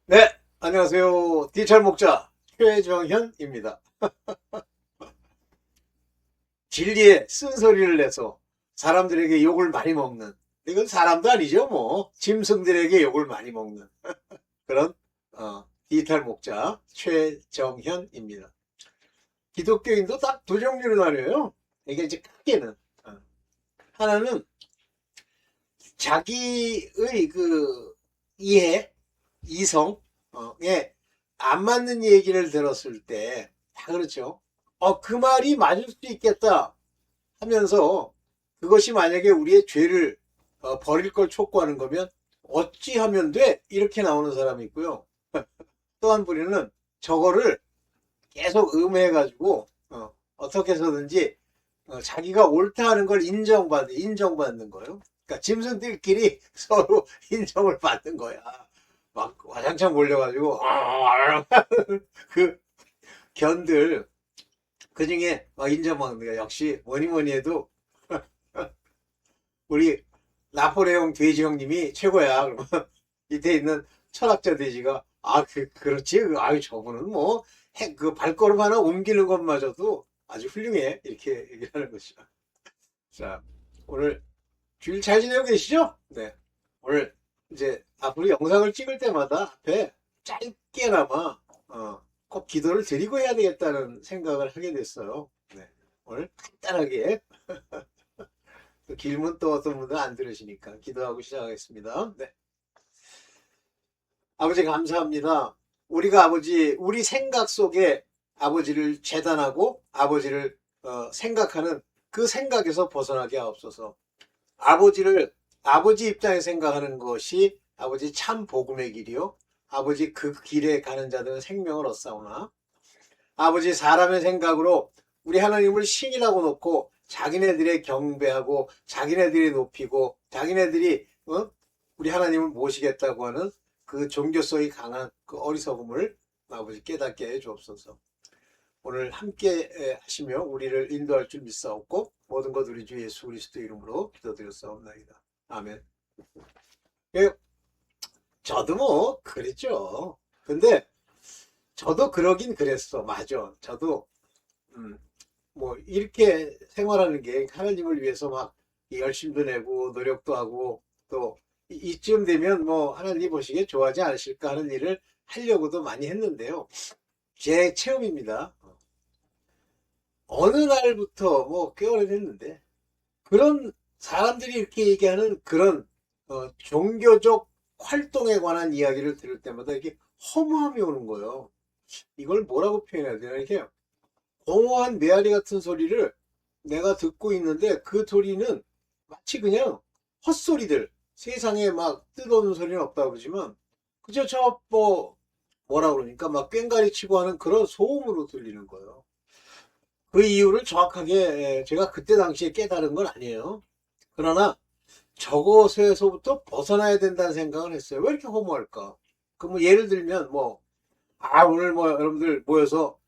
네, 안녕하세요. 디지털 목자 최정현입니다. 진리의 쓴소리를 내서 사람들에게 욕을 많이 먹는, 이건 사람도 아니죠, 뭐. 짐승들에게 욕을 많이 먹는 그런 디지털 목자 최정현입니다. 기독교인도 딱 두 종류로 나뉘어요. 이게 이제 크게는 하나는 자기의 그 이해, 이성에 안 맞는 얘기를 들었을 때, 다 그렇죠. 그 말이 맞을 수 있겠다 하면서 그것이 만약에 우리의 죄를 버릴 걸 촉구하는 거면 어찌하면 돼? 이렇게 나오는 사람이 있고요. 또 한 부류는 저거를 계속 음해가지고 떻게 해서든지 자기가 옳다 하는 걸 인정받는 거예요. 그러니까 짐승들끼리 서로 인정을 받는 거야. 막 와장창 몰려가지고 그 견들 그 중에 막 인정받는 거야. 역시 뭐니 뭐니 해도 우리 나포레옹 돼지 형님이 최고야. 그러면 밑에 있는 철학자 돼지가 그렇지. 아유 저분은 뭐 그 발걸음 하나 옮기는 것마저도 아주 훌륭해. 이렇게 얘기를 하는 것이죠. 자, 오늘 주일 잘 지내고 계시죠? 네. 오늘 이제 앞으로 영상을 찍을 때마다 앞에 짧게나마 꼭 기도를 드리고 해야 되겠다는 생각을 하게 됐어요. 네. 오늘 간단하게 또 길면 또 어떤 분들은 안 들으시니까 기도하고 시작하겠습니다. 네. 아버지 감사합니다. 우리가 우리 생각 속에 아버지를 재단하고 아버지를 생각하는 그 생각에서 벗어나게 하옵소서. 아버지를 아버지 입장에 생각하는 것이 아버지 참 복음의 길이요. 아버지 그 길에 가는 자들은 생명을 얻사오나 아버지 사람의 생각으로 우리 하나님을 신이라고 놓고 자기네들의 경배하고 자기네들이 높이고 자기네들이 우리 하나님을 모시겠다고 하는 그 종교성이 강한 그 어리석음을 아버지 깨닫게 해 주옵소서. 오늘 함께 하시며 우리를 인도할 줄 믿사옵고 모든 것 우리 주 예수 그리스도 이름으로 기도드렸사옵나이다. 아멘. 예, 저도 뭐 그랬죠. 근데 저도 그러긴 그랬어. 맞아. 저도 음, 뭐 이렇게 생활하는 게 하나님을 위해서 막 열심도 내고 노력도 하고 또 이쯤 되면 뭐 하나님 보시기에 좋아하지 않으실까 하는 일을 하려고도 많이 했는데요. 제 체험입니다. 어느 날부터 뭐 꽤 오래됐는데 그런 사람들이 이렇게 얘기하는 그런 종교적 활동에 관한 이야기를 들을 때마다 이렇게 허무함이 오는 거예요. 이걸 뭐라고 표현해야 되나 이렇게 공허한 메아리 같은 소리를 내가 듣고 있는데 그 소리는 마치 그냥 헛소리들 세상에 막 뜯어오는 소리는 없다고 그러지만 그저 저 뭐라 그러니까 막 꽹가리 치고 하는 그런 소음으로 들리는 거예요. 그 이유를 정확하게 제가 그때 당시에 깨달은 건 아니에요. 그러나 저것에서부터 벗어나야 된다는 생각을 했어요. 왜 이렇게 허무할까? 그 뭐 예를 들면 오늘 뭐 여러분들 모여서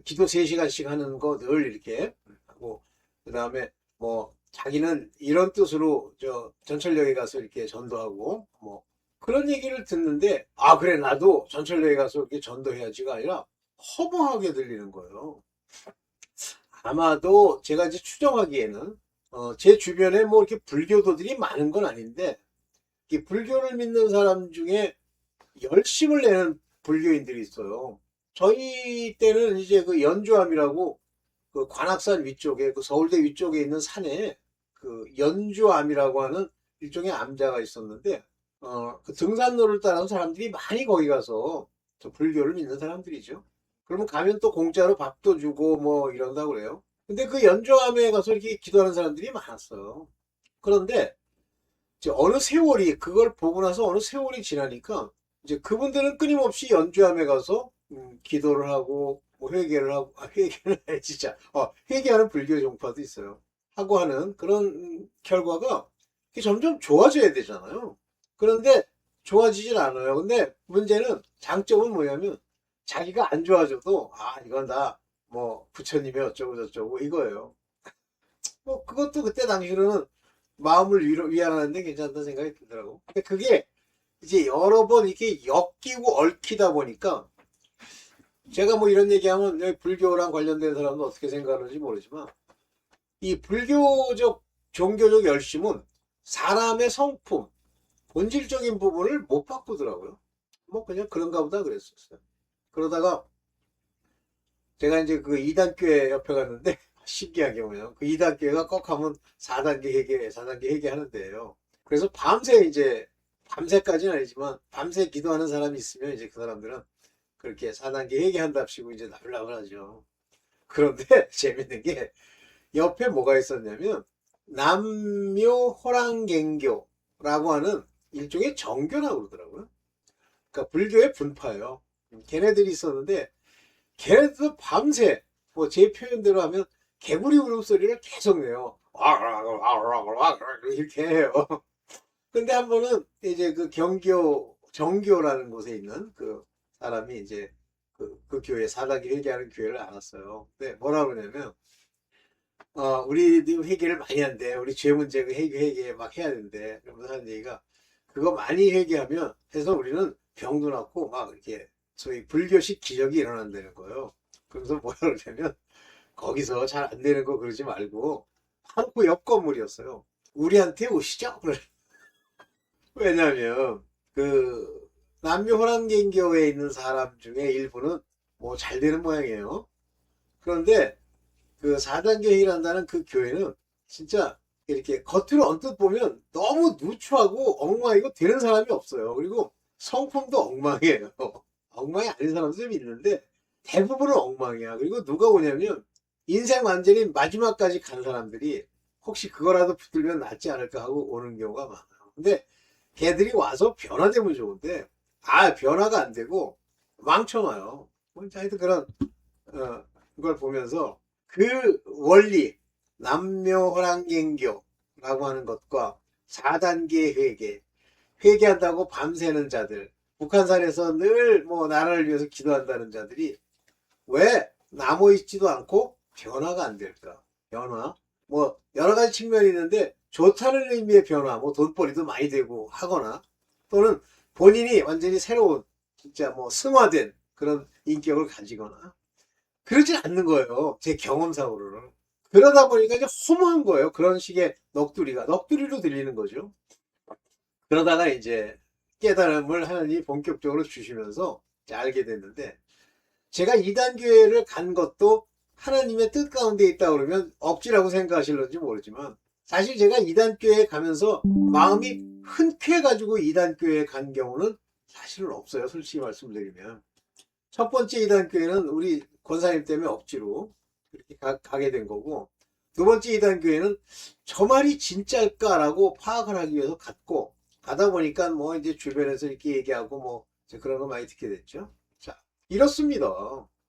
기도 3시간씩 하는 거 늘 이렇게 하고 그다음에 뭐 자기는 이런 뜻으로 저 전철역에 가서 이렇게 전도하고 뭐 그런 얘기를 듣는데 그래 나도 전철역에 가서 이렇게 전도해야지가 아니라 허무하게 들리는 거예요. 아마도 제가 이제 추정하기에는 제 주변에 뭐 이렇게 불교도들이 많은 건 아닌데 이 불교를 믿는 사람 중에 열심을 내는 불교인들이 있어요. 저희 때는 이제 그 연주암이라고 그 관악산 위쪽에 그 서울대 위쪽에 있는 산에 그 연주암이라고 하는 일종의 암자가 있었는데 그 등산로를 따라서 사람들이 많이 거기 가서 저 불교를 믿는 사람들이죠. 그러면 가면 또 공짜로 밥도 주고 뭐 이런다고 그래요. 근데 그 연주암에 가서 이렇게 기도하는 사람들이 많았어요. 그런데 이제 어느 세월이 그걸 보고 나서 어느 세월이 지나니까 이제 그분들은 끊임없이 연주함에 가서 기도를 하고 뭐 회개를 하고 회개는 진짜 회개하는 불교 종파도 있어요. 하고 하는 그런 결과가 점점 좋아져야 되잖아요. 그런데 좋아지질 않아요. 근데 문제는 장점은 뭐냐면 자기가 안 좋아져도 이건 다 뭐 부처님이 어쩌고 저쩌고 이거예요. 뭐 그것도 그때 당시로는 마음을 위안하는데 괜찮다는 생각이 들더라고. 근데 그게 이제 여러 번 이렇게 엮이고 얽히다 보니까 제가 뭐 이런 얘기하면 불교랑 관련된 사람은 어떻게 생각하는지 모르지만 이 불교적 종교적 열심은 사람의 성품, 본질적인 부분을 못 바꾸더라고요. 뭐 그냥 그런가 보다 그랬었어요. 그러다가 제가 이제 그 2단교회 옆에 갔는데 신기하게 보면 그 2단교회가 꼭 하면 4단계 회계, 4단계 회계 하는데요. 그래서 밤새 이제 밤새까지는 아니지만 밤새 기도하는 사람이 있으면 이제 그 사람들은 그렇게 4단계 회계한답시고 이제 나불나불 하죠. 그런데 재밌는 게 옆에 뭐가 있었냐면 남묘 호랑갱교라고 하는 일종의 정교라고 그러더라고요. 그러니까 불교의 분파예요. 걔네들이 있었는데 걔네들도 밤새 뭐 제 표현대로 하면 개구리 울음소리를 계속 내요. 이렇게 해요. 근데 한 번은 이제 그 경교 정교라는 곳에 있는 그 사람이 이제 그 교회 사단계 회개하는 교회를 알았어요. 근데 뭐라 그러냐면 우리도 회개를 많이 한대. 우리 죄 문제 그 회개 막 해야 된대. 그러면서 하는 얘기가 그거 많이 회개하면 해서 우리는 병도 낫고 막 이렇게 소위 불교식 기적이 일어난다는 거예요. 그래서 뭐라 그러냐면 거기서 잘 안 되는 거 그러지 말고 바로 그 옆 건물이었어요. 우리한테 오시죠. 왜냐면 그 남묘호랑개인교에 있는 사람 중에 일부는 뭐 잘 되는 모양이에요. 그런데 그 4단계 회의한다는 그 교회는 진짜 이렇게 겉으로 언뜻 보면 너무 누추하고 엉망이고 되는 사람이 없어요. 그리고 성품도 엉망이에요. 엉망이 아닌 사람도 좀 있는데 대부분은 엉망이야. 그리고 누가 오냐면 인생 완전히 마지막까지 간 사람들이 혹시 그거라도 붙들면 낫지 않을까 하고 오는 경우가 많아요. 근데 걔들이 와서 변화되면 좋은데 변화가 안 되고 망쳐놔요. 하여튼 그런 걸 보면서 그 원리 남묘호랑갱교라고 하는 것과 4단계 회개한다고 밤새는 자들, 북한산에서 늘 뭐 나라를 위해서 기도한다는 자들이 왜 남아 있지도 않고 변화가 안 될까? 변화 뭐 여러 가지 측면이 있는데 좋다는 의미의 변화, 뭐 돈벌이도 많이 되고 하거나 또는 본인이 완전히 새로운 진짜 뭐 승화된 그런 인격을 가지거나 그러진 않는 거예요. 제 경험상으로는. 그러다 보니까 이제 허무한 거예요. 그런 식의 넋두리로 들리는 거죠. 그러다가 이제 깨달음을 하나님이 본격적으로 주시면서 알게 됐는데 제가 이단교회를 간 것도 하나님의 뜻 가운데 있다 그러면 억지라고 생각하실런지 모르지만 사실 제가 이단교회에 가면서 마음이 흔쾌해가지고 이단교회에 간 경우는 사실은 없어요. 솔직히 말씀드리면. 첫 번째 이단교회는 우리 권사님 때문에 억지로 그렇게 가게 된 거고 두 번째 이단교회는 저 말이 진짜일까라고 파악을 하기 위해서 갔고 가다 보니까 뭐 이제 주변에서 이렇게 얘기하고 뭐 그런 거 많이 듣게 됐죠. 자, 이렇습니다.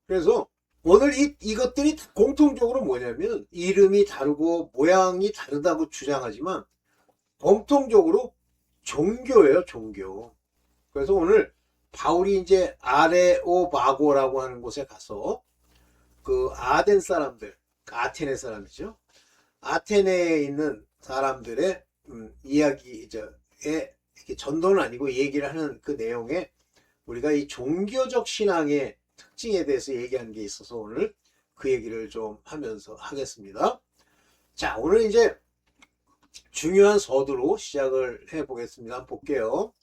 그래서 오늘 이것들이 공통적으로 뭐냐면 이름이 다르고 모양이 다르다고 주장하지만 공통적으로 종교예요, 종교. 그래서 오늘 바울이 이제 아레오바고라고 하는 곳에 가서 그 아덴 사람들, 아테네 사람이죠. 아테네에 있는 사람들의 이야기에 전도는 아니고 얘기를 하는 그 내용에 우리가 이 종교적 신앙의 특징에 대해서 얘기하는 게 있어서 오늘 그 얘기를 좀 하면서 하겠습니다. 자, 오늘 이제 중요한 서두로 시작을 해보겠습니다. 한번 볼게요.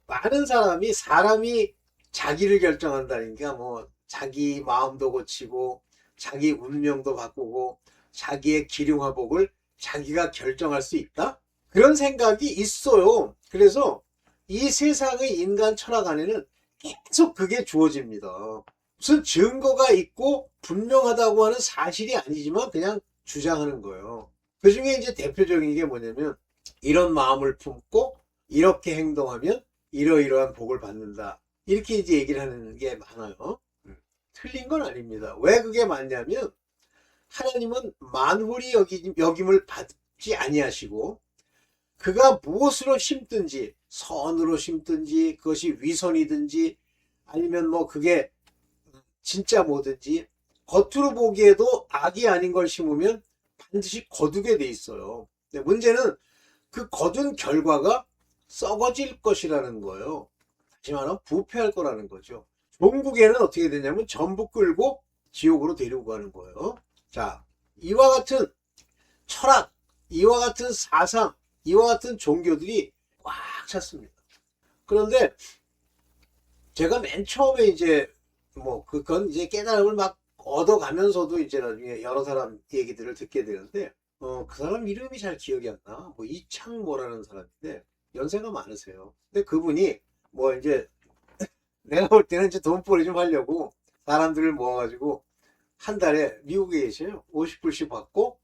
많은 사람이 자기를 결정한다는 게 뭐 자기 마음도 고치고 자기 운명도 바꾸고 자기의 기륭화복을 자기가 결정할 수 있다? 그런 생각이 있어요. 그래서 이 세상의 인간 철학 안에는 계속 그게 주어집니다. 무슨 증거가 있고 분명하다고 하는 사실이 아니지만 그냥 주장하는 거예요. 그 중에 이제 대표적인 게 뭐냐면 이런 마음을 품고 이렇게 행동하면 이러이러한 복을 받는다. 이렇게 이제 얘기를 하는 게 많아요. 틀린 건 아닙니다. 왜 그게 맞냐면 하나님은 만홀이 여김을 받지 아니하시고 그가 무엇으로 심든지 선으로 심든지 그것이 위선이든지 아니면 뭐 그게 진짜 뭐든지 겉으로 보기에도 악이 아닌 걸 심으면 반드시 거두게 돼 있어요. 근데 문제는 그 거둔 결과가 썩어질 것이라는 거예요. 다시 말하면 부패할 거라는 거죠. 종국에는 어떻게 되냐면 전부 끌고 지옥으로 데리고 가는 거예요. 자, 이와 같은 철학, 이와 같은 사상, 이와 같은 종교들이 꽉 찼습니다. 그런데 제가 맨 처음에 이제 뭐 그건 이제 깨달음을 막 얻어가면서도 이제 나중에 여러 사람 얘기들을 듣게 되는데 그 사람 이름이 잘 기억이 안 나. 뭐 이창모라는 사람인데 연세가 많으세요. 근데 그분이 뭐 이제 내가 볼 때는 이제 돈벌이 좀 하려고 사람들을 모아가지고 한 달에 미국에 계셔요. 50불씩 받고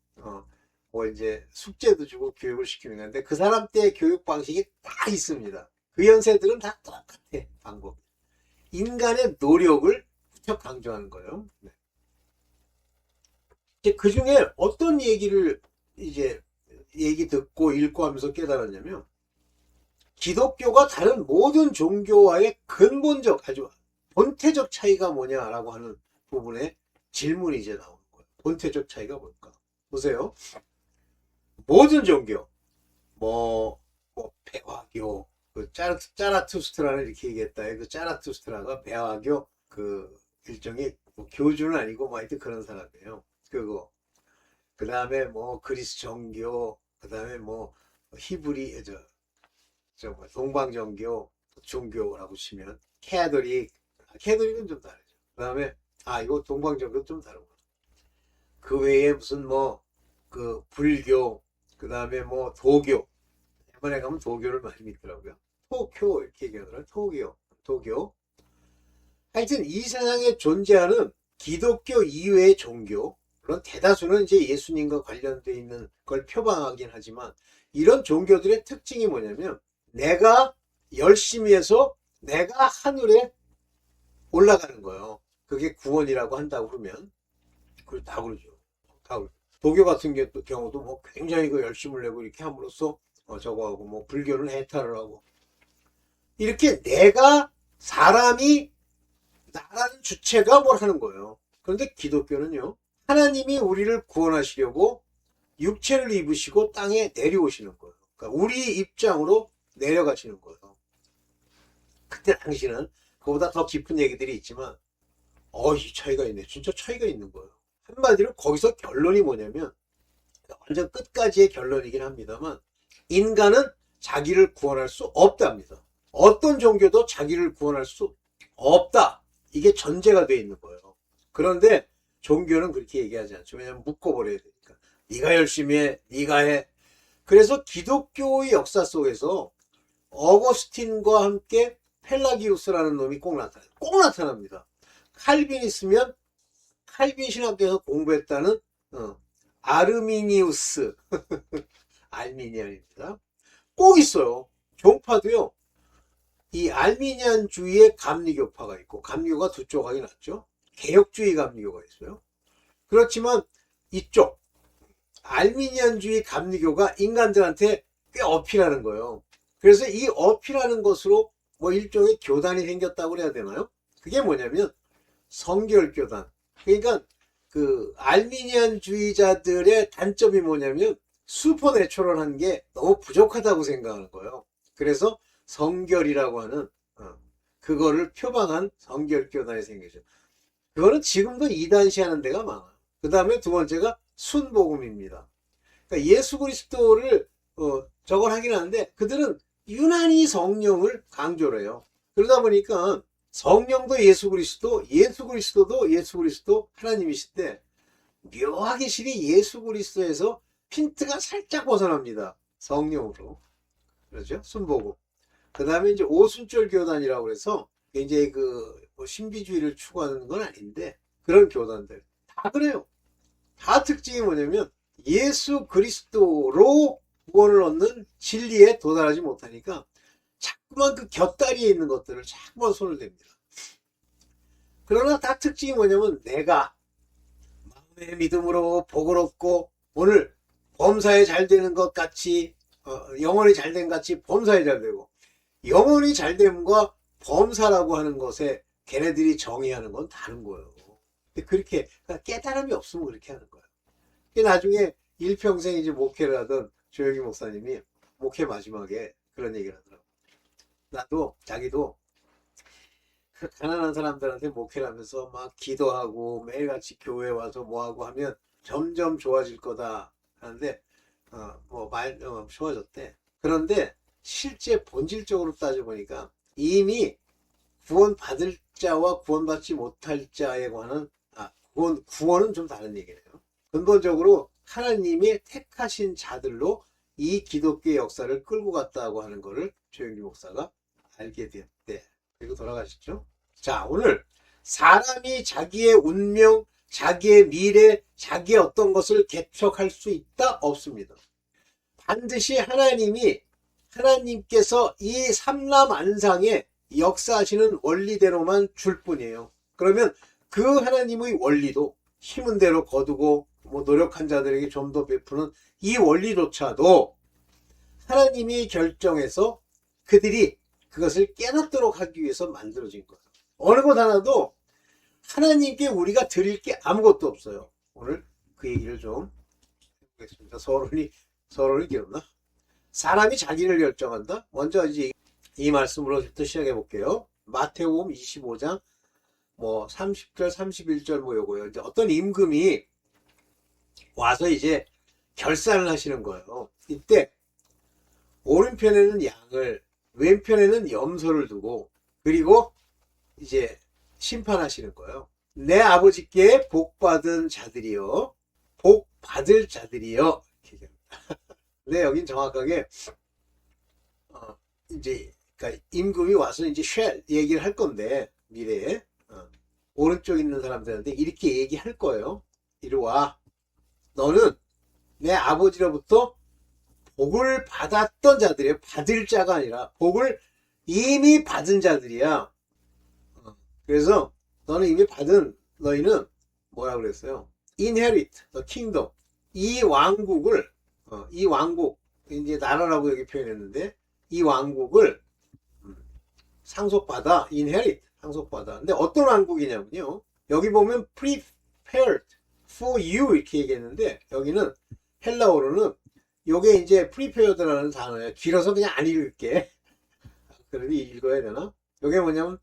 뭐 이제 숙제도 주고 교육을 시키는 건데 그 사람 때 교육 방식이 다 있습니다. 그 연세들은 다 똑같아 방법. 인간의 노력을 무척 강조하는 거예요. 네. 그 중에 어떤 얘기를 이제 얘기 듣고 읽고 하면서 깨달았냐면 기독교가 다른 모든 종교와의 근본적 아주 본태적 차이가 뭐냐라고 하는 부분에 질문이 이제 나오는 거예요. 본태적 차이가 뭘까? 보세요. 모든 종교, 뭐 배화교, 그 짜라투스트라는 이렇게 얘기했다. 그 짜라투스트라가 배화교 그 일종의 뭐 교주는 아니고 뭐 하여튼 그런 사람이에요. 그거. 그 다음에 뭐 그리스 정교, 그 다음에 뭐 히브리 뭐 동방정교, 종교라고 치면 캐도릭은 좀 다르죠. 그 다음에 이거 동방정교 좀 다르고 그 외에 무슨 뭐 그 불교, 그 다음에 뭐 도교, 이번에 가면 도교를 많이 믿더라고요. 토교 이렇게 얘기하더라고요. 도교. 하여튼 이 세상에 존재하는 기독교 이외의 종교, 물론 대다수는 이제 예수님과 관련되어 있는 걸 표방하긴 하지만 이런 종교들의 특징이 뭐냐면 내가 열심히 해서 내가 하늘에 올라가는 거예요. 그게 구원이라고 한다고 그러면 그걸 다 그러죠. 다 그러죠. 도교 같은 경우도 뭐 굉장히 그 열심을 내고 이렇게 함으로써 저거 하고 뭐 불교는 해탈을 하고 이렇게 내가 사람이 나라는 주체가 뭘 하는 거예요. 그런데 기독교는요. 하나님이 우리를 구원하시려고 육체를 입으시고 땅에 내려오시는 거예요. 그러니까 우리 입장으로 내려가시는 거예요. 그때 당시는 그보다 더 깊은 얘기들이 있지만 이 차이가 있네. 진짜 차이가 있는 거예요. 한마디로 거기서 결론이 뭐냐면 완전 끝까지의 결론이긴 합니다만 인간은 자기를 구원할 수 없답니다. 어떤 종교도 자기를 구원할 수 없다. 이게 전제가 되어 있는 거예요. 그런데 종교는 그렇게 얘기하지 않죠. 왜냐하면 묶어버려야 되니까. 네가 열심히 해. 네가 해. 그래서 기독교의 역사 속에서 어거스틴과 함께 펠라기우스라는 놈이 꼭 나타나요. 꼭 나타납니다. 칼빈이스면 칼빈 신학교에서 공부했다는 아르미니우스 알미니안입니다. 꼭 있어요. 종파도요. 이 알미니안주의의 감리교파가 있고 감리교가 두 조각이 났죠. 개혁주의 감리교가 있어요. 그렇지만 이쪽 알미니안주의 감리교가 인간들한테 꽤 어필하는 거예요. 그래서 이 어필하는 것으로 뭐 일종의 교단이 생겼다고 그래야 되나요? 그게 뭐냐면 성결교단. 그러니까 그 알미니안주의자들의 단점이 뭐냐면 슈퍼내추럴한 게 너무 부족하다고 생각하는 거예요. 그래서 성결이라고 하는 그거를 표방한 성결교단이 생기죠. 그거는 지금도 이단시하는 데가 많아요. 그 다음에 두 번째가 순복음입니다. 그러니까 예수 그리스도를 저걸 하긴 하는데 그들은 유난히 성령을 강조를 해요. 그러다 보니까 성령도 예수 그리스도, 예수 그리스도도 예수 그리스도 하나님이신데 묘하게 실이 예수 그리스도에서 핀트가 살짝 벗어납니다. 성령으로. 그렇죠? 순복음. 그 다음에 이제 오순절 교단이라고 해서 굉장히 뭐 신비주의를 추구하는 건 아닌데 그런 교단들 다 그래요. 다 특징이 뭐냐면 예수 그리스도로 구원을 얻는 진리에 도달하지 못하니까 자꾸만 그 곁다리에 있는 것들을 자꾸만 손을 댑니다. 그러나 다 특징이 뭐냐면 내가 마음의 믿음으로 복을 얻고 오늘 범사에 잘 되는 것 같이 영혼이 잘 된 같이 범사에 잘 되고 영혼이 잘 됨과 범사라고 하는 것에 걔네들이 정의하는 건 다른 거예요. 그렇게 그러니까 깨달음이 없으면 그렇게 하는 거예요. 나중에 일평생 이제 목회를 하던 조영기 목사님이 목회 마지막에 그런 얘기를 하더라고요. 나도 자기도 그 가난한 사람들한테 목회를 하면서 막 기도하고 매일같이 교회 와서 뭐하고 하면 점점 좋아질 거다 하는데 좋아졌대. 그런데 실제 본질적으로 따져보니까 이미 구원받을 자와 구원받지 못할 자에 관한 구원은 좀 다른 얘기네요. 근본적으로 하나님이 택하신 자들로 이 기독교의 역사를 끌고 갔다고 하는 것을 조영기 목사가 알게 됐대. 그리고 돌아가셨죠. 자, 오늘 사람이 자기의 운명, 자기의 미래, 자기의 어떤 것을 개척할 수 있다? 없습니다. 반드시 하나님께서 이 삼라만상에 역사하시는 원리대로만 줄 뿐이에요. 그러면 그 하나님의 원리도 힘은 대로 거두고 노력한 자들에게 좀 더 베푸는 이 원리조차도 하나님이 결정해서 그들이 그것을 깨닫도록 하기 위해서 만들어진 거예요. 어느 것 하나도 하나님께 우리가 드릴 게 아무것도 없어요. 오늘 그 얘기를 좀 해보겠습니다. 서론이 길었나? 사람이 자기를 결정한다? 먼저 이제 이 말씀으로부터 시작해 볼게요. 마태복음 25장 30절 31절 요거요. 이제 어떤 임금이 와서 이제 결산을 하시는 거예요. 이때 오른편에는 양을, 왼편에는 염소를 두고, 그리고 이제 심판하시는 거예요. 내 아버지께 복받은 자들이요, 복받을 자들이요. 근데 여긴 정확하게 이제 그러니까 임금이 와서 이제 얘기를 할 건데 미래에 오른쪽 있는 사람들한테 이렇게 얘기할 거예요. 이리 와. 너는 내 아버지로부터 복을 받았던 자들이에요. 받을 자가 아니라 복을 이미 받은 자들이야. 그래서 너는 이미 받은, 너희는 뭐라 그랬어요? Inherit the kingdom. 이 왕국, 이제 나라라고 여기 표현했는데, 이 왕국을 상속받아, inherit, 상속받아. 근데 어떤 왕국이냐면요. 여기 보면 prepared for you 이렇게 얘기했는데, 여기는 헬라어로는 요게 이제 prepared라는 단어예요. 길어서 그냥 안 읽을게. 그래도 읽어야 되나? 요게 뭐냐면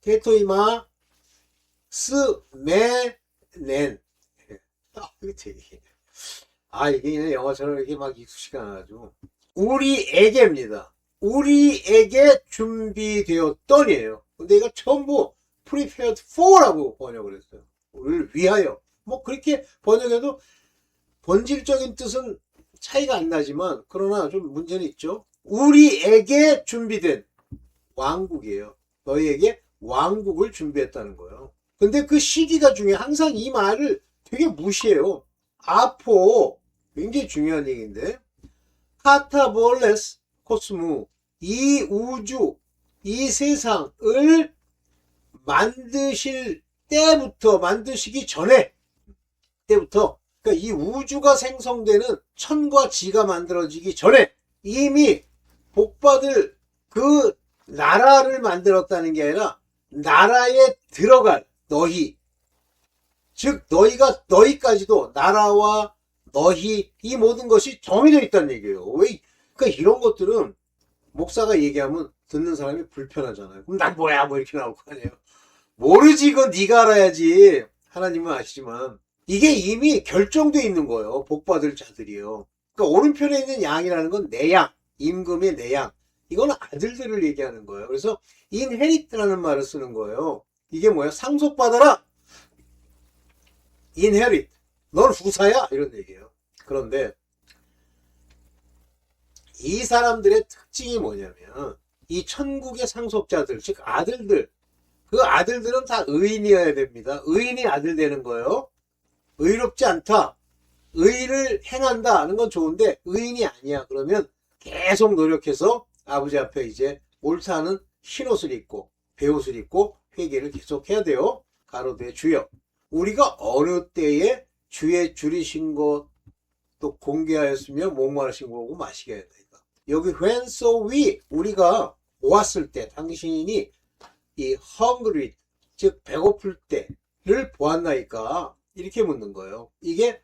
테토이마 스메넨. 이게 그냥 영어처럼 이렇게 막 익숙지가 않아가지고. 우리에게입니다. 우리에게 준비되었더니에요. 근데 이거 전부 prepared for라고 번역을 했어요. 우리를 위하여. 그렇게 번역해도 본질적인 뜻은 차이가 안 나지만, 그러나 좀 문제는 있죠. 우리에게 준비된 왕국이에요. 너희에게 왕국을 준비했다는 거예요. 근데 그 시기가 중요해. 항상 이 말을 되게 무시해요. 아포, 굉장히 중요한 얘기인데, 카타볼레스 코스무, 이 우주, 이 세상을 만드시기 전에, 그러니까 이 우주가 생성되는 천과 지가 만들어지기 전에 이미 복받을 그 나라를 만들었다는 게 아니라 나라에 들어갈 너희, 즉 너희까지도 나라와 너희, 이 모든 것이 정해져 있다는 얘기예요. 그러니까 이런 것들은 목사가 얘기하면 듣는 사람이 불편하잖아요. 그럼 난 뭐야 이렇게 나올 거 아니에요. 모르지, 이건 네가 알아야지. 하나님은 아시지만 이게 이미 결정되어 있는 거예요. 복받을 자들이요. 그러니까 오른편에 있는 양이라는 건 내 양, 임금의 내 양. 이건 아들들을 얘기하는 거예요. 그래서 inherit라는 말을 쓰는 거예요. 이게 뭐야? 상속받아라. inherit. 넌 후사야. 이런 얘기예요. 그런데 이 사람들의 특징이 뭐냐면 이 천국의 상속자들, 즉 아들들, 그 아들들은 다 의인이어야 됩니다. 의인이 아들 되는 거예요. 의롭지 않다, 의를 행한다 하는 건 좋은데 의인이 아니야. 그러면 계속 노력해서 아버지 앞에 이제 옳다는 흰옷을 입고 베옷을 입고 회개를 계속 해야 돼요. 가로되 주여, 우리가 어느 때에 주의 줄이신 것 또 공개하였으며 목마르신 거고 마시게 해야 된다. 여기 when so we, 우리가 보았을 때, 당신이 이 hungry, 즉 배고플 때를 보았나이까, 이렇게 묻는 거예요. 이게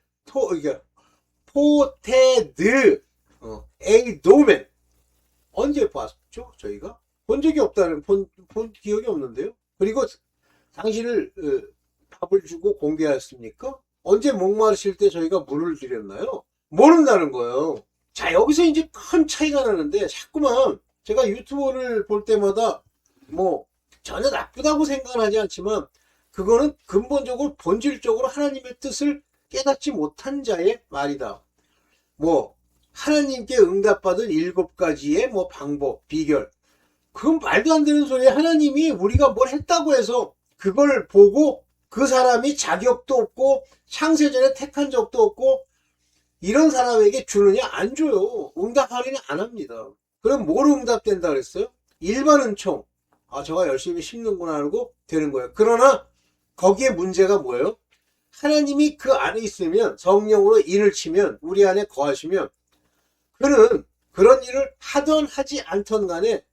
포테드, A 노맨. 언제 봤죠? 저희가? 본 적이 없다는, 본 기억이 없는데요. 그리고 당신을 밥을 주고 공개하였습니까? 언제 목마르실 때 저희가 물을 드렸나요? 모른다는 거예요. 자, 여기서 이제 큰 차이가 나는데, 자꾸만 제가 유튜브를 볼 때마다 뭐 전혀 나쁘다고 생각은 하지 않지만, 그거는 근본적으로 본질적으로 하나님의 뜻을 깨닫지 못한 자의 말이다. 뭐 하나님께 응답받은 7가지의 뭐 방법, 비결, 그건 말도 안 되는 소리에 하나님이 우리가 뭘 했다고 해서 그걸 보고 그 사람이 자격도 없고 창세전에 택한 적도 없고 이런 사람에게 주느냐? 안 줘요. 응답하기는 안 합니다. 그럼 뭐로 응답된다 그랬어요? 일반 은총. 아, 저가 열심히 심는구나 하고 되는 거예요. 그러나 거기에 문제가 뭐예요? 하나님이 그 안에 있으면, 성령으로 인을 치면, 우리 안에 거하시면 그는 그런 일을 하던 하지 않던 간에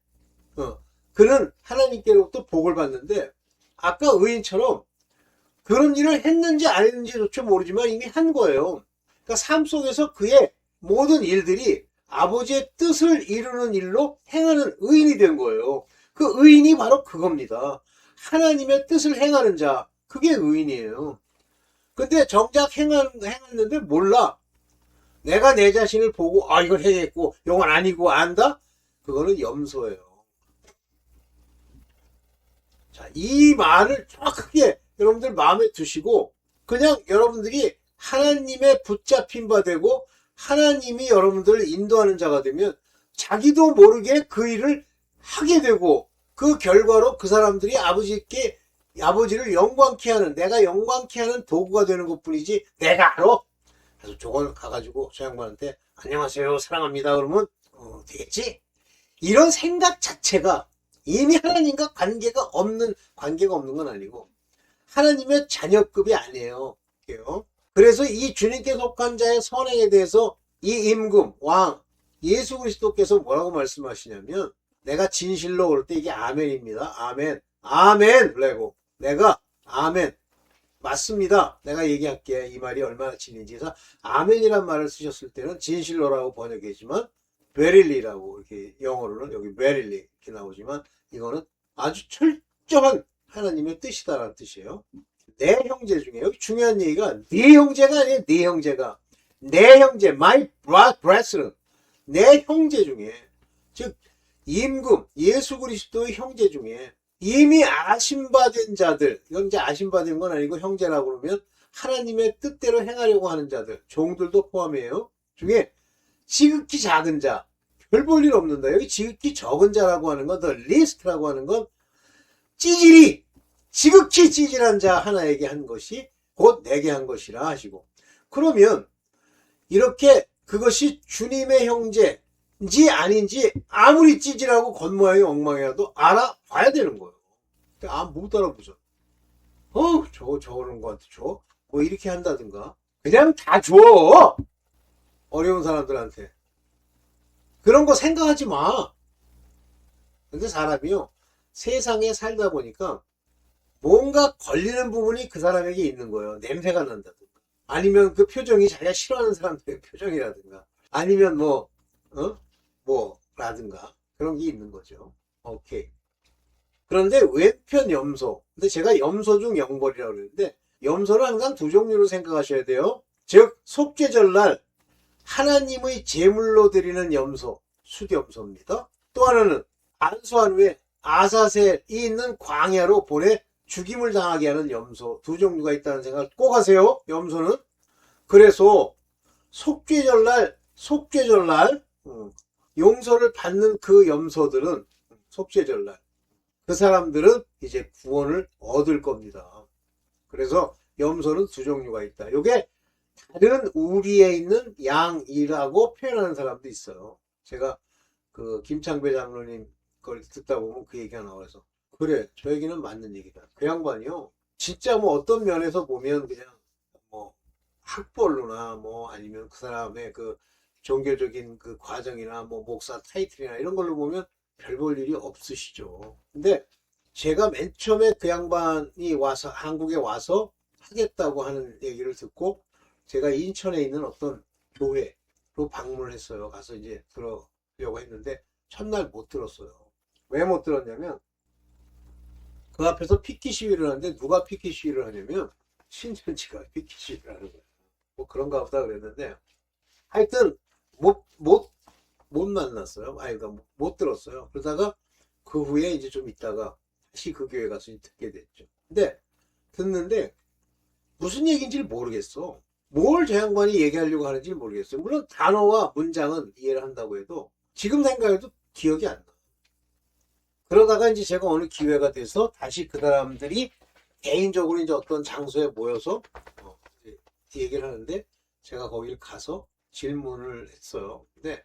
그는 하나님께로부터 복을 받는데, 아까 의인처럼 그런 일을 했는지 안 했는지조차 모르지만 이미 한 거예요. 그러니까 삶 속에서 그의 모든 일들이 아버지의 뜻을 이루는 일로 행하는 의인이 된 거예요. 그 의인이 바로 그겁니다. 하나님의 뜻을 행하는 자, 그게 의인이에요. 근데 정작 행했는데 몰라. 내가 내 자신을 보고 아 이걸 해야겠고 이건 아니고 안다? 그거는 염소예요. 자, 이 말을 정확하게 여러분들 마음에 두시고 그냥 여러분들이 하나님의 붙잡힌 바 되고 하나님이 여러분들을 인도하는 자가 되면 자기도 모르게 그 일을 하게 되고 그 결과로 그 사람들이 아버지를 영광케 하는, 내가 영광케 하는 도구가 되는 것 뿐이지 내가 알아? 그래서 저걸 가가지고 저 양반한테 안녕하세요 사랑합니다 그러면 되겠지? 이런 생각 자체가 이미 하나님과 관계가 없는 건 아니고 하나님의 자녀급이 아니에요. 그래서 이 주님께 속한 자의 선행에 대해서 이 임금, 왕, 예수 그리스도께서 뭐라고 말씀하시냐면 내가 진실로 올 때 이게 아멘입니다. 아멘. 아멘. 그리고 내가 아멘. 맞습니다. 내가 얘기할게. 이 말이 얼마나 진인지. 그래서 아멘이란 말을 쓰셨을 때는 진실로라고 번역했지만 베릴리라고 이렇게 영어로는 여기 베릴리 이렇게 나오지만 이거는 아주 철저한 하나님의 뜻이다라는 뜻이에요. 내 형제 중에 여기 중요한 얘기가 네 형제가 아니에요. 네 형제가 내 형제 my brethren 내 형제 중에 즉 임금 예수 그리스도의 형제 중에 이미 아심받은 자들, 이건 이제 아심받은 건 아니고 형제라고 그러면 하나님의 뜻대로 행하려고 하는 자들, 종들도 포함해요. 중에 지극히 작은 자, 별 볼 일 없는다. 여기 지극히 적은 자라고 하는 건, the least라고 하는 건 지극히 찌질한 자 하나에게 한 것이 곧 내게 한 것이라 하시고. 그러면 이렇게 그것이 주님의 형제인지 아닌지 아무리 찌질하고 겉모양이 엉망이라도 알아봐야 되는 거예요. 못 알아보죠. 저런 거한테 줘? 뭐 이렇게 한다든가. 그냥 다 줘! 어려운 사람들한테. 그런 거 생각하지 마. 근데 사람이요. 세상에 살다 보니까 뭔가 걸리는 부분이 그 사람에게 있는 거예요. 냄새가 난다든가. 아니면 그 표정이 자기가 싫어하는 사람들의 표정이라든가. 아니면 라든가. 그런 게 있는 거죠. 오케이. 그런데 왼편 염소. 근데 제가 염소 중 영벌이라고 그러는데 염소는 항상 두 종류로 생각하셔야 돼요. 즉 속죄절날 하나님의 제물로 드리는 염소, 숫염소입니다. 또 하나는 안수한 후에 아사셀이 있는 광야로 보내 죽임을 당하게 하는 염소. 두 종류가 있다는 생각을 꼭 하세요. 염소는. 그래서 속죄절날 용서를 받는 그 염소들은 속죄절날 그 사람들은 이제 구원을 얻을 겁니다. 그래서 염소는 두 종류가 있다. 이게 다른 우리에 있는 양이라고 표현하는 사람도 있어요. 제가 그 김창배 장로님 걸 듣다 보면 그 얘기가 나와서 그래 저 얘기는 맞는 얘기다. 그 양반이요 진짜 뭐 어떤 면에서 보면 그냥 뭐 학벌로나 뭐 아니면 그 사람의 그 종교적인 그 과정이나 뭐 목사 타이틀이나 이런 걸로 보면 별 볼 일이 없으시죠. 근데 제가 맨 처음에 그 양반이 와서 한국에 와서 하겠다고 하는 얘기를 듣고 제가 인천에 있는 어떤 교회로 방문을 했어요. 가서 이제 들으려고 했는데 첫날 못 들었어요. 왜 못 들었냐면 그 앞에서 피켓 시위를 하는데 누가 피켓 시위를 하냐면 신천지가 피켓 시위를 하는 거예요. 뭐 그런가 보다 그랬는데 하여튼 못 만났어요. 아니 그러니까 못 들었어요. 그러다가 그 후에 이제 좀 있다가 다시 그 교회 가서 듣게 됐죠. 근데 듣는데 무슨 얘기인지 모르겠어. 뭘 저 양반이 얘기하려고 하는지 모르겠어요. 물론 단어와 문장은 이해를 한다고 해도 지금 생각해도 기억이 안 나. 그러다가 이제 제가 어느 기회가 돼서 다시 그 사람들이 개인적으로 이제 어떤 장소에 모여서 얘기를 하는데 제가 거기를 가서 질문을 했어요. 근데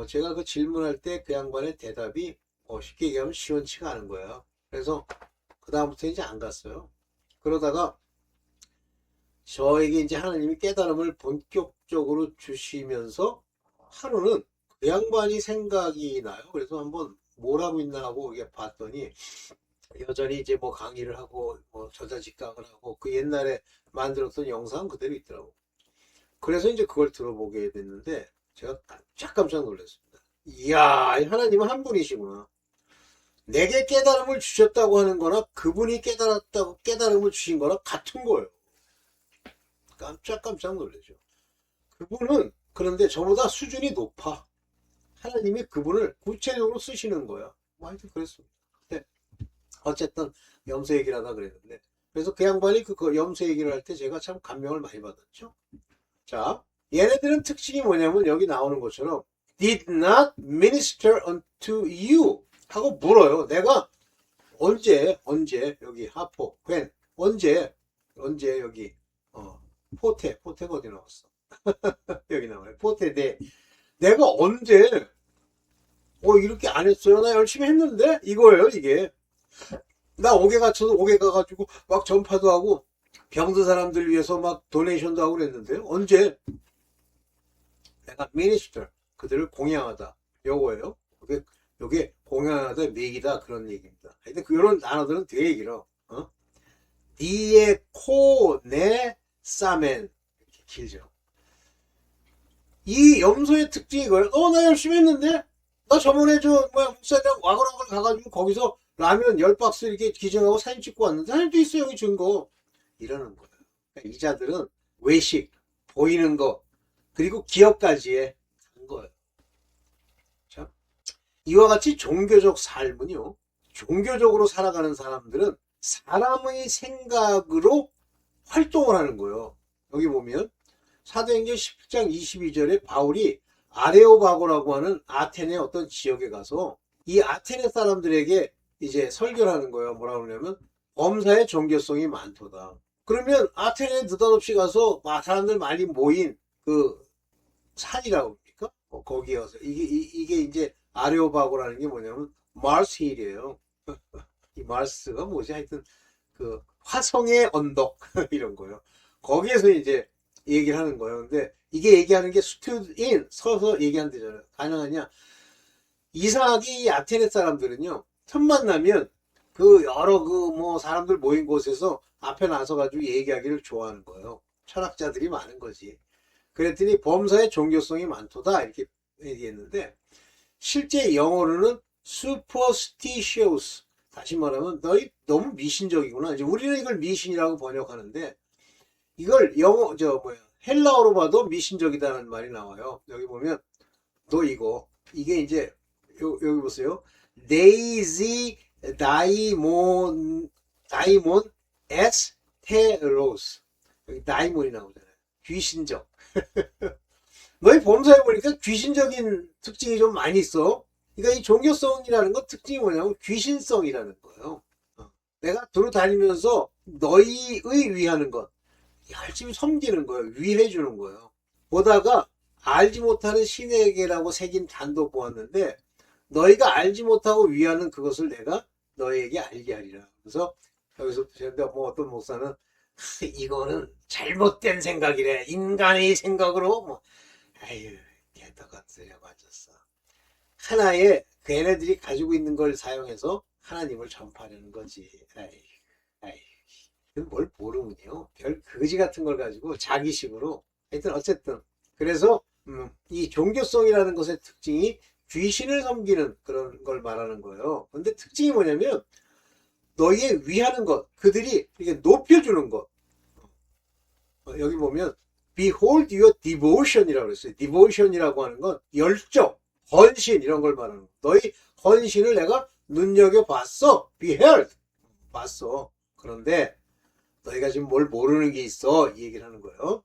제가 그 질문할 때 그 양반의 대답이 쉽게 얘기하면 시원치가 않은 거예요. 그래서 그 다음부터 이제 안 갔어요. 그러다가 저에게 이제 하나님이 깨달음을 본격적으로 주시면서 하루는 그 양반이 생각이 나요. 그래서 한번 뭘 하고 있나 하고 이게 봤더니 여전히 이제 뭐 강의를 하고 뭐 저자직강을 하고 그 옛날에 만들었던 영상 그대로 있더라고. 그래서 이제 그걸 들어보게 됐는데 제가 깜짝 놀랐습니다. 이야, 하나님은 한 분이시구나. 내게 깨달음을 주셨다고 하는 거나 그분이 깨달았다고 깨달음을 주신 거나 같은 거예요. 깜짝 놀라죠. 그분은 그런데 저보다 수준이 높아. 하나님이 그분을 구체적으로 쓰시는 거야. 뭐 하여튼 그랬습니다. 근데 어쨌든 염소 얘기를 하다 그랬는데 그래서 그 양반이 그 염소 얘기를 할 때 제가 참 감명을 많이 받았죠. 자, 얘네들은 특징이 뭐냐면 여기 나오는 것처럼 did not minister unto you 하고 물어요. 내가 언제 여기 하포 when 언제 여기 포테가 어디 나왔어? 여기 나와요. 포테 내가 언제 이렇게 안 했어요. 나 열심히 했는데 이거예요. 이게 나 옥에 갇혀서 옥에 가가지고 막 전파도 하고 병든 사람들 위해서 막 도네이션도 하고 그랬는데요. 언제 내가 미니스터 그들을 공양하다 요거예요. 요게 공양하다 맥이다 그런 얘기입니다. 하여튼 그런 단어들은 되게 길어. 디에 코네 사멘 이렇게 길죠. 이 염소의 특징이 이거예요. 나 열심히 했는데 나 저번에 목사장 와그락을 가가지고 거기서 라면 10박스 이렇게 기증하고 사진 찍고 왔는데 사진도 있어요. 여기 증거. 이러는 거예요. 그러니까 이 자들은 외식, 보이는 거, 그리고 기억까지 해. 한 거예요. 자, 이와 같이 종교적 삶은요, 종교적으로 살아가는 사람들은 사람의 생각으로 활동을 하는 거예요. 여기 보면 사도행전 10장 22절에 바울이 아레오바고라고 하는 아테네 어떤 지역에 가서 이 아테네 사람들에게 이제 설교를 하는 거예요. 뭐라 그러냐면 범사의 종교성이 많도다. 그러면 아테네에 느닷없이 가서 사람들 많이 모인 그 산이라고 합니까? 거기에 가서 이게 이제 아레오바고라는 게 뭐냐면 마르스 힐이에요. 이 마르스가 뭐지? 하여튼 그 화성의 언덕 이런 거요. 거기에서 이제 얘기를 하는 거예요. 근데 이게 얘기하는 게 stood in 서서 얘기한대잖아요. 가능하냐? 이상하게 이 아테네 사람들은요. 틈만 나면 그 여러 사람들 모인 곳에서 앞에 나서 가지고 얘기하기를 좋아하는 거예요. 철학자들이 많은 거지. 그랬더니 범사의 종교성이 많도다 이렇게 얘기했는데 실제 영어로는 superstitious 다시 말하면 너희 너무 미신적이구나. 이제 우리는 이걸 미신이라고 번역하는데 이걸 헬라어로 봐도 미신적이다는 말이 나와요. 여기 보면 이게 이제 여기 보세요. 데이지 다이몬 에스테로스 여기 다이몬이 나오잖아요. 귀신적. 너희 범사에 보니까 귀신적인 특징이 좀 많이 있어. 그러니까 이 종교성이라는 건 특징이 뭐냐면 귀신성이라는 거예요. 내가 돌아다니면서 너희의 위하는 것 열심히 섬기는 거예요. 위해 주는 거예요. 보다가 알지 못하는 신에게라고 새긴 단도 보았는데 너희가 알지 못하고 위하는 그것을 내가 너희에게 알게 하리라. 그래서 여기서 어떤 목사는 이거는 잘못된 생각이래. 인간의 생각으로 아유 개떡같은 소리가 맞았어. 하나의 걔네들이 가지고 있는 걸 사용해서 하나님을 전파하려는 거지. 아이. 뭘 모르면요. 별 거지 같은 걸 가지고 자기식으로. 하여튼 어쨌든 그래서 이 종교성이라는 것의 특징이 귀신을 섬기는 그런 걸 말하는 거예요. 근데 특징이 뭐냐면 너희의 위하는 것, 그들이 이렇게 높여주는 것. 여기 보면 behold your devotion이라고 그랬어요. devotion이라고 하는 건 열정, 헌신 이런 걸 말하는 거. 너희 헌신을 내가 눈여겨봤어. beheld. 봤어. 그런데 너희가 지금 뭘 모르는 게 있어. 이 얘기를 하는 거예요.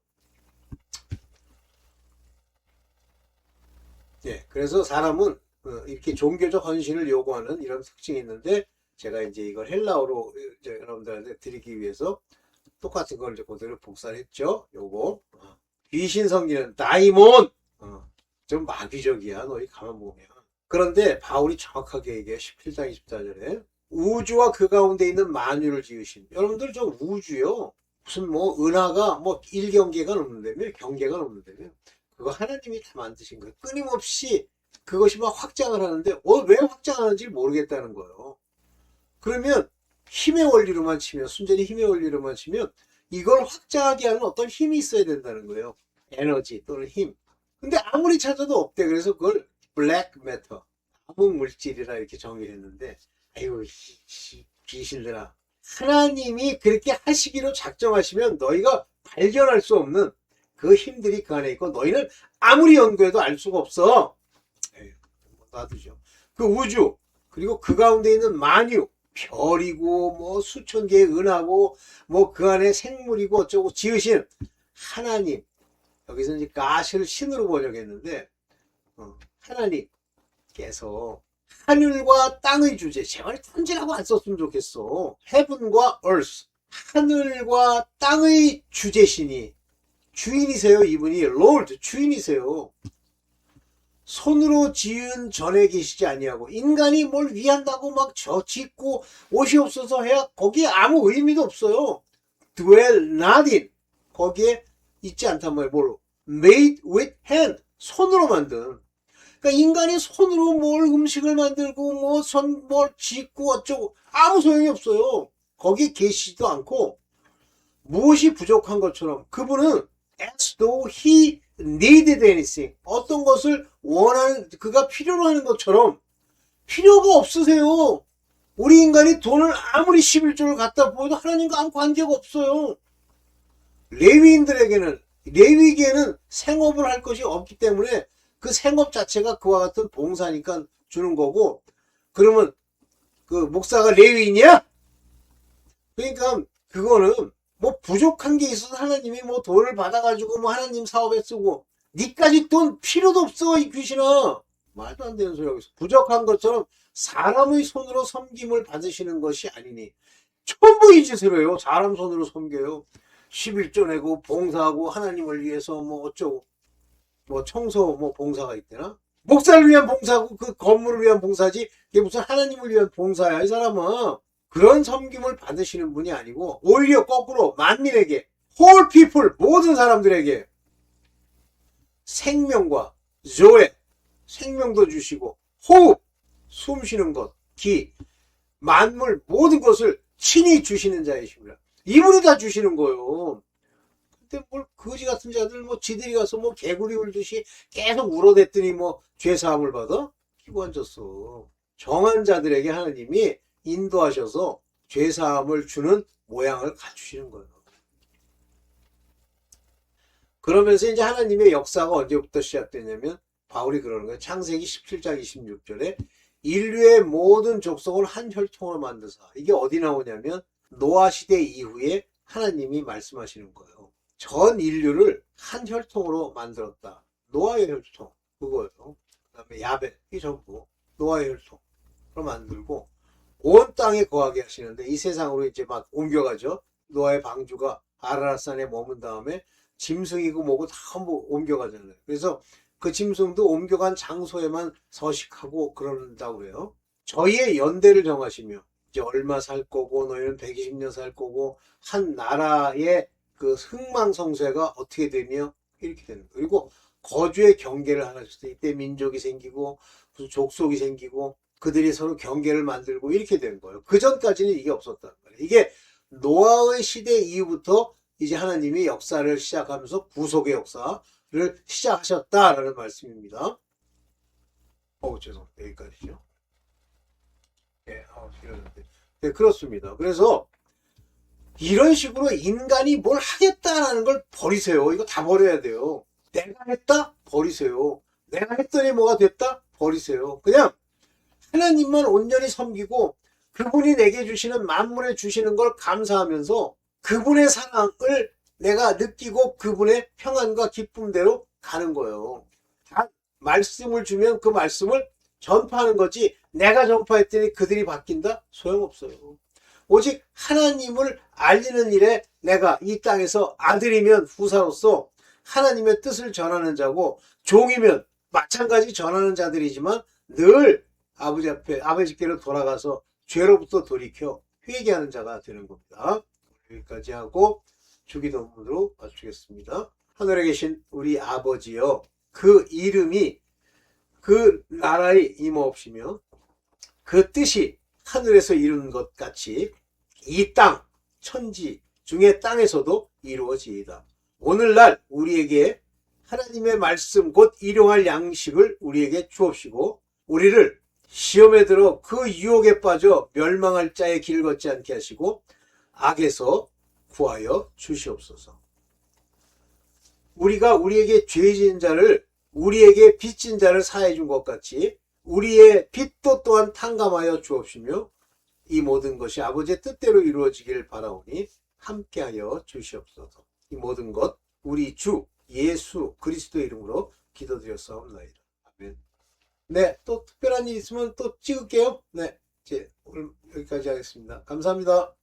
예, 그래서 사람은 이렇게 종교적 헌신을 요구하는 이런 특징이 있는데 제가 이제 이걸 헬라어로 이제 여러분들한테 드리기 위해서 똑같은 걸 이제 그대로 복사를 했죠. 요거 귀신 섬기는 다이몬 좀 마귀적이야. 너희 가만 보면. 그런데 바울이 정확하게 얘기해 17장 24절에 우주와 그 가운데 있는 만유를 지으신 여러분들 저 우주요 무슨 뭐 은하가 뭐 1경계가 넘는다며 경계가 넘는다며 그거 하나님이 다 만드신 거예요. 끊임없이 그것이 막 확장을 하는데 왜 확장하는지 모르겠다는 거예요. 그러면 힘의 원리로만 치면 순전히 힘의 원리로만 치면 이걸 확장하게 하는 어떤 힘이 있어야 된다는 거예요. 에너지 또는 힘. 근데 아무리 찾아도 없대. 그래서 그걸 블랙 매터, 암흑 물질이라 이렇게 정의했는데 아유 귀신들아. 하나님이 그렇게 하시기로 작정하시면 너희가 발견할 수 없는 그 힘들이 그 안에 있고 너희는 아무리 연구해도 알 수가 없어. 에휴, 놔두죠. 그 우주 그리고 그 가운데 있는 만유 별이고 뭐 수천 개의 은하고 뭐 그 안에 생물이고 어쩌고 지으신 하나님 여기서 이제 가시를 신으로 번역했는데 하나님께서 하늘과 땅의 주제 제발 천지라고 안 썼으면 좋겠어. heaven과 earth 하늘과 땅의 주제신이 주인이세요. 이분이 Lord 주인이세요. 손으로 지은 전에 계시지 아니하고 인간이 뭘 위한다고 막 저 짓고 옷이 없어서 해야 거기에 아무 의미도 없어요. dwell not in 거기에 있지 않단 말이에요. 뭘로? made with hand 손으로 만든 그러니까 인간이 손으로 뭘 음식을 만들고 뭘 짓고 어쩌고 아무 소용이 없어요. 거기에 계시지도 않고 무엇이 부족한 것처럼 그분은 as though he needed anything 어떤 것을 원하는 그가 필요로 하는 것처럼 필요가 없으세요. 우리 인간이 돈을 아무리 11조를 갖다 보여도 하나님과 아무 관계가 없어요. 레위계에는 생업을 할 것이 없기 때문에 그 생업 자체가 그와 같은 봉사니까 주는 거고 그러면 그 목사가 레위인이야? 그러니까 그거는 뭐 부족한 게 있어서 하나님이 뭐 돈을 받아가지고 뭐 하나님 사업에 쓰고 니까지 돈 필요도 없어 이 귀신아. 말도 안 되는 소리 하고 있어. 부족한 것처럼 사람의 손으로 섬김을 받으시는 것이 아니니 전부 이 짓을 해요. 사람 손으로 섬겨요. 11조 내고 봉사하고 하나님을 위해서 뭐 어쩌고 뭐 청소 뭐 봉사가 있대나? 목사를 위한 봉사고 그 건물을 위한 봉사지 이게 무슨 하나님을 위한 봉사야 이 사람은. 그런 섬김을 받으시는 분이 아니고 오히려 거꾸로 만민에게 whole people 모든 사람들에게 생명과 조에 생명도 주시고 호흡 숨 쉬는 것 기 만물 모든 것을 친히 주시는 자이십니다. 이분이 다 주시는 거예요. 근데 뭘 거지 같은 자들 뭐 지들이 가서 뭐 개구리 울듯이 계속 울어댔더니 뭐 죄사함을 받아? 기관졌어. 정한 자들에게 하나님이 인도하셔서 죄사함을 주는 모양을 갖추시는 거예요. 그러면서 이제 하나님의 역사가 언제부터 시작되냐면 바울이 그러는 거예요. 창세기 17장 26절에 인류의 모든 족속을 한 혈통으로 만드사. 이게 어디 나오냐면 노아 시대 이후에 하나님이 말씀하시는 거예요. 전 인류를 한 혈통으로 만들었다. 노아의 혈통 그거예요. 그 다음에 야벳 이 전부 노아의 혈통으로 만들고 온 땅에 거하게 하시는데 이 세상으로 이제 막 옮겨가죠. 노아의 방주가 아라랏산에 머문 다음에 짐승이고 뭐고 다 옮겨가잖아요. 그래서 그 짐승도 옮겨간 장소에만 서식하고 그런다고 해요. 저희의 연대를 정하시며 이제 얼마 살 거고 너희는 120년 살 거고 한 나라의 그 흥망성쇠가 어떻게 되며 이렇게 되는 거예요. 그리고 거주의 경계를 하나 줬어요. 이때 민족이 생기고 무슨 족속이 생기고 그들이 서로 경계를 만들고 이렇게 된 거예요. 그 전까지는 이게 없었단 말이에요. 이게 노아의 시대 이후부터 이제 하나님이 역사를 시작하면서 구속의 역사, 시작하셨다라는 말씀입니다. 죄송합니다. 여기까지죠. 네, 네, 그렇습니다. 그래서 이런 식으로 인간이 뭘 하겠다라는 걸 버리세요. 이거 다 버려야 돼요. 내가 했다? 버리세요. 내가 했더니 뭐가 됐다? 버리세요. 그냥 하나님만 온전히 섬기고 그분이 내게 주시는 만물에 주시는 걸 감사하면서 그분의 사랑을 내가 느끼고 그분의 평안과 기쁨대로 가는 거예요. 다 말씀을 주면 그 말씀을 전파하는 거지 내가 전파했더니 그들이 바뀐다? 소용없어요. 오직 하나님을 알리는 일에 내가 이 땅에서 아들이면 후사로서 하나님의 뜻을 전하는 자고 종이면 마찬가지 전하는 자들이지만 늘 아버지 앞에 아버지께로 돌아가서 죄로부터 돌이켜 회개하는 자가 되는 겁니다. 여기까지 하고 주기도문으로 마치겠습니다. 하늘에 계신 우리 아버지여, 그 이름이 그 나라의 임하옵시며 그 뜻이 하늘에서 이룬 것 같이 이 땅 천지 중의 땅에서도 이루어지이다. 오늘날 우리에게 하나님의 말씀 곧 일용할 양식을 우리에게 주옵시고 우리를 시험에 들어 그 유혹에 빠져 멸망할 자의 길 걷지 않게 하시고 악에서 구하여 주시옵소서. 우리가 우리에게 죄진 자를 우리에게 빚진 자를 사해 준 것 같이 우리의 빚도 또한 탕감하여 주옵시며 이 모든 것이 아버지의 뜻대로 이루어지길 바라오니 함께하여 주시옵소서. 이 모든 것 우리 주 예수 그리스도 이름으로 기도드렸사옵나이다. 아멘. 네, 또 특별한 일 있으면 또 찍을게요. 네, 이제 오늘 여기까지 하겠습니다. 감사합니다.